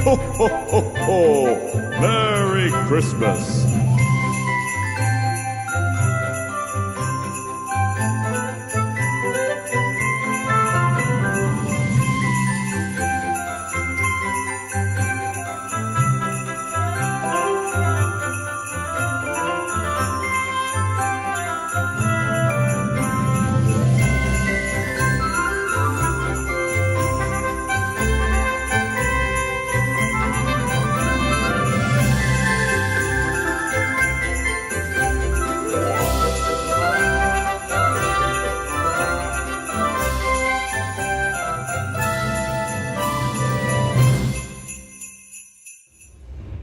Ho, ho, ho, ho! Merry Christmas!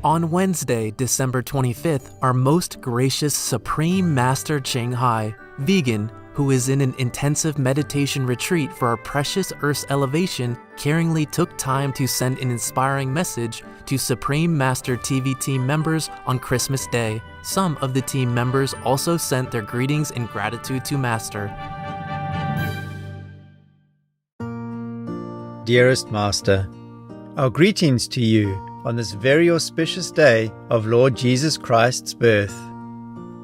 On Wednesday, December 25th, our most gracious Supreme Master Ching Hai, vegan, who is in an intensive meditation retreat for our precious Earth's elevation, caringly took time to send an inspiring message to Supreme Master TV team members on Christmas Day. Some of the team members also sent their greetings and gratitude to Master. Dearest Master, our greetings to you on this very auspicious day of Lord Jesus Christ's birth.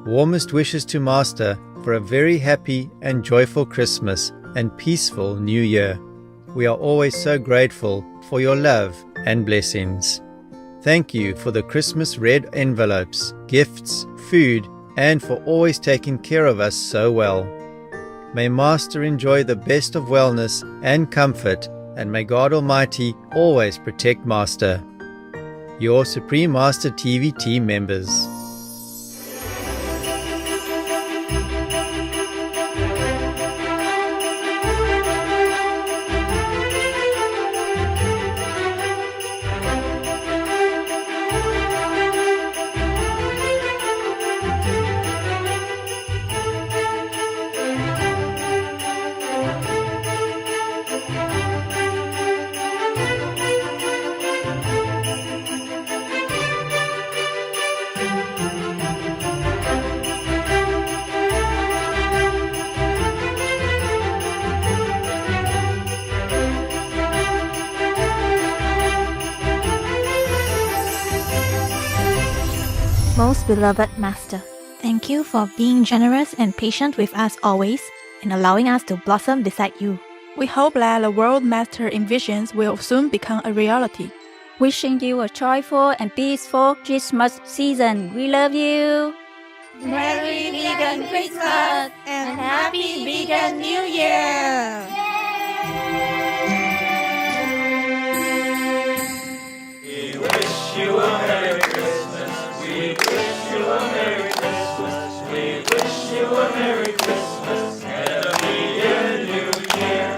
Warmest wishes to Master for a very happy and joyful Christmas and peaceful New Year. We are always so grateful for your love and blessings. Thank you for the Christmas red envelopes, gifts, food, and for always taking care of us so well. May Master enjoy the best of wellness and comfort, and may God Almighty always protect Master. Your Supreme Master TV team members. Most beloved Master, thank you for being generous and patient with us always and allowing us to blossom beside you. We hope that the world Master envisions will soon become a reality. Wishing you a joyful and peaceful Christmas season. We love you. Merry Vegan Christmas and Happy Vegan New Year! We wish you a Merry Christmas. We wish you a Merry Christmas. We wish you a Merry Christmas and a Vegan New Year.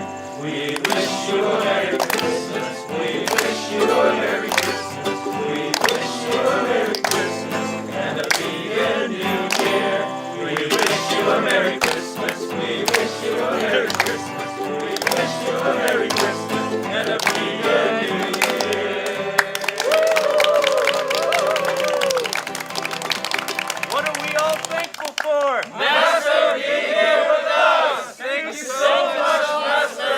We wish you a Merry Christmas. We wish you a Merry Christmas. We wish you a Merry Christmas and a Vegan New Year. We wish you a Merry Christmas. We wish you a Merry Christmas. We wish you a Merry Christmas and a Vegan New Year. What are we all thankful for? Master being here with us. Thank you so much, Master.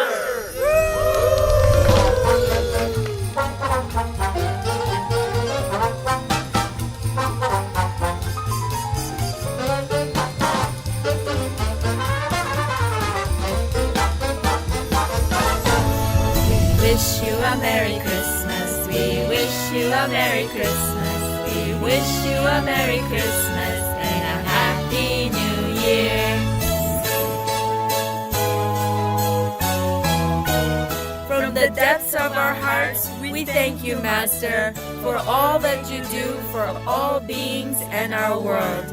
Wish you a Merry Christmas. We wish you a Merry Christmas. We wish you a Merry Christmas and a Happy New Year. From the depths of our hearts, we thank you, Master, for all that you do for all beings and our world.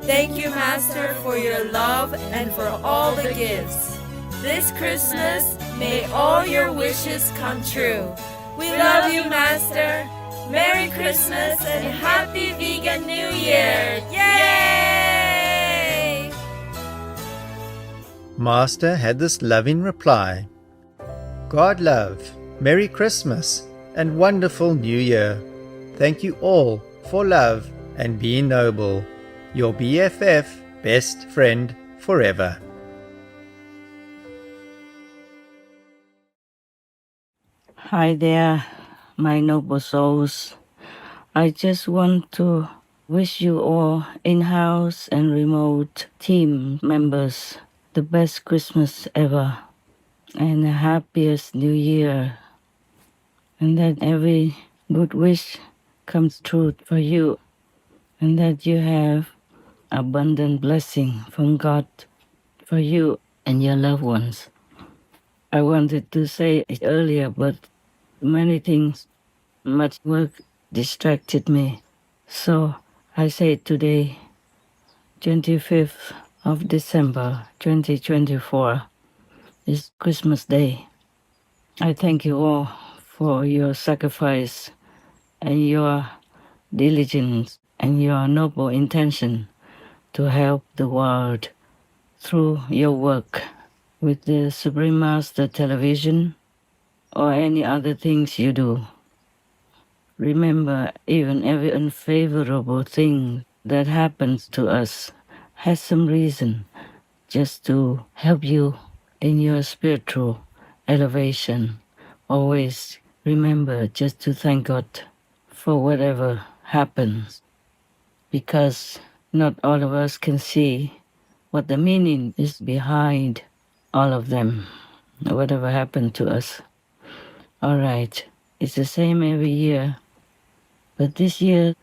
Thank you, Master, for your love and for all the gifts. This Christmas, may all your wishes come true. We love you, Master. Merry Christmas and Happy Vegan New Year. Yay! Master had this loving reply. God love, Merry Christmas and wonderful New Year. Thank you all for love and being noble. Your BFF, best friend forever. Hi there, my noble souls. I just want to wish you all in-house and remote team members the best Christmas ever and the happiest New Year, and that every good wish comes true for you, and that you have abundant blessing from God for you and your loved ones. I wanted to say it earlier, but many things, much work distracted me. So I say today, 25th of December 2024, is Christmas Day. I thank you all for your sacrifice and your diligence and your noble intention to help the world through your work with the Supreme Master Television or any other things you do. Remember, even every unfavorable thing that happens to us has some reason just to help you in your spiritual elevation. Always remember just to thank God for whatever happens, because not all of us can see what the meaning is behind all of them, whatever happened to us. All right, it's the same every year, but this year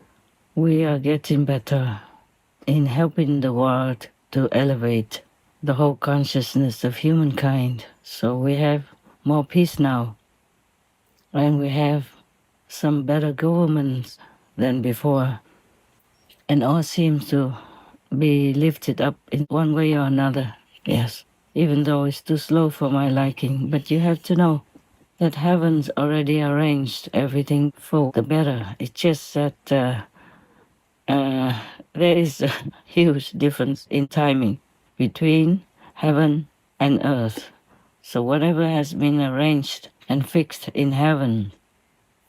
we are getting better in helping the world to elevate the whole consciousness of humankind. So we have more peace now, and we have some better governments than before, and all seems to be lifted up in one way or another. Yes, even though it's too slow for my liking, but you have to know that heaven's already arranged everything for the better. It's just that there is a huge difference in timing between heaven and earth. So whatever has been arranged and fixed in heaven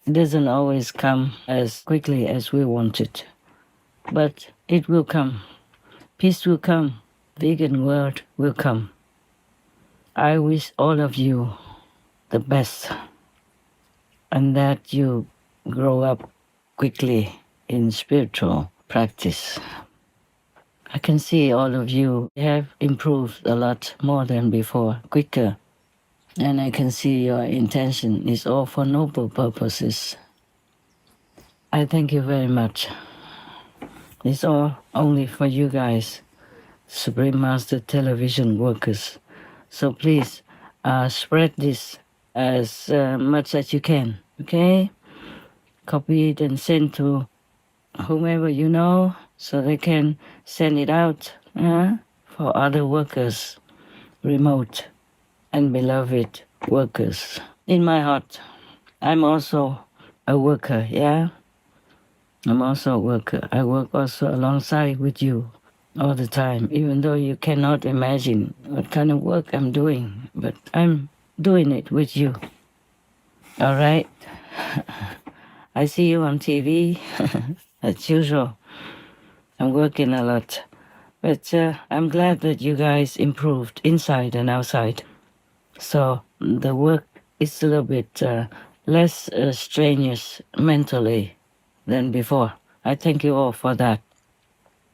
doesn't always come as quickly as we want it. But it will come. Peace will come. Vegan world will come. I wish all of you the best, and that you grow up quickly in spiritual practice. I can see all of you have improved a lot more than before, quicker. And I can see your intention is all for noble purposes. I thank you very much. It's all only for you guys, Supreme Master Television workers. So please spread this as much as you can, okay? Copy it and send to whomever you know so they can send it out for other workers, remote and beloved workers. In my heart, I'm also a worker, yeah? I'm also a worker. I work also alongside with you all the time, even though you cannot imagine what kind of work I'm doing, but I'm doing it with you. All right? I see you on TV, as usual. I'm working a lot, but I'm glad that you guys improved inside and outside. So the work is a little bit less strenuous mentally than before. I thank you all for that.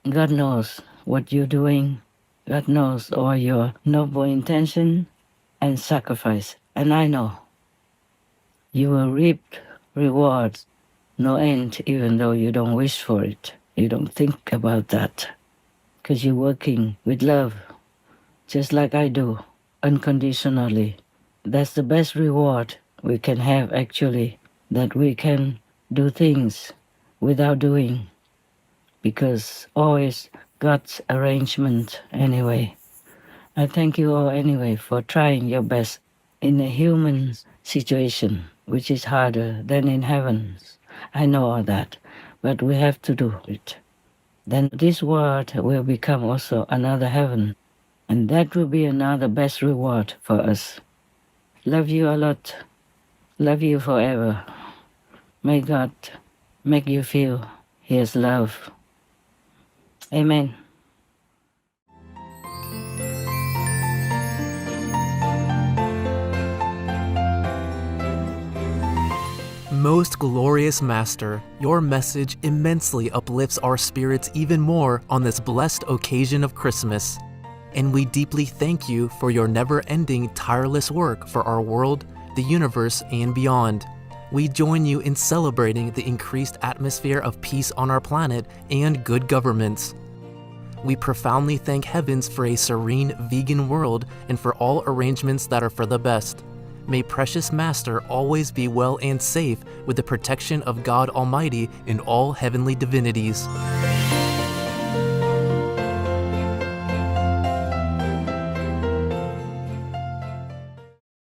God knows what you're doing. God knows all your noble intention and sacrifice. And I know you will reap rewards, no end, even though you don't wish for it. You don't think about that, because you're working with love, just like I do, unconditionally. That's the best reward we can have, actually, that we can do things without doing, because always God's arrangement anyway. I thank you all anyway for trying your best in a human situation, which is harder than in heavens. I know all that, but we have to do it. Then this world will become also another heaven, and that will be another best reward for us. Love you a lot. Love you forever. May God make you feel His love. Amen. Most glorious Master, your message immensely uplifts our spirits even more on this blessed occasion of Christmas. And we deeply thank you for your never-ending tireless work for our world, the universe, and beyond. We join you in celebrating the increased atmosphere of peace on our planet and good governments. We profoundly thank heavens for a serene vegan world and for all arrangements that are for the best. May precious Master always be well and safe with the protection of God Almighty and all heavenly divinities.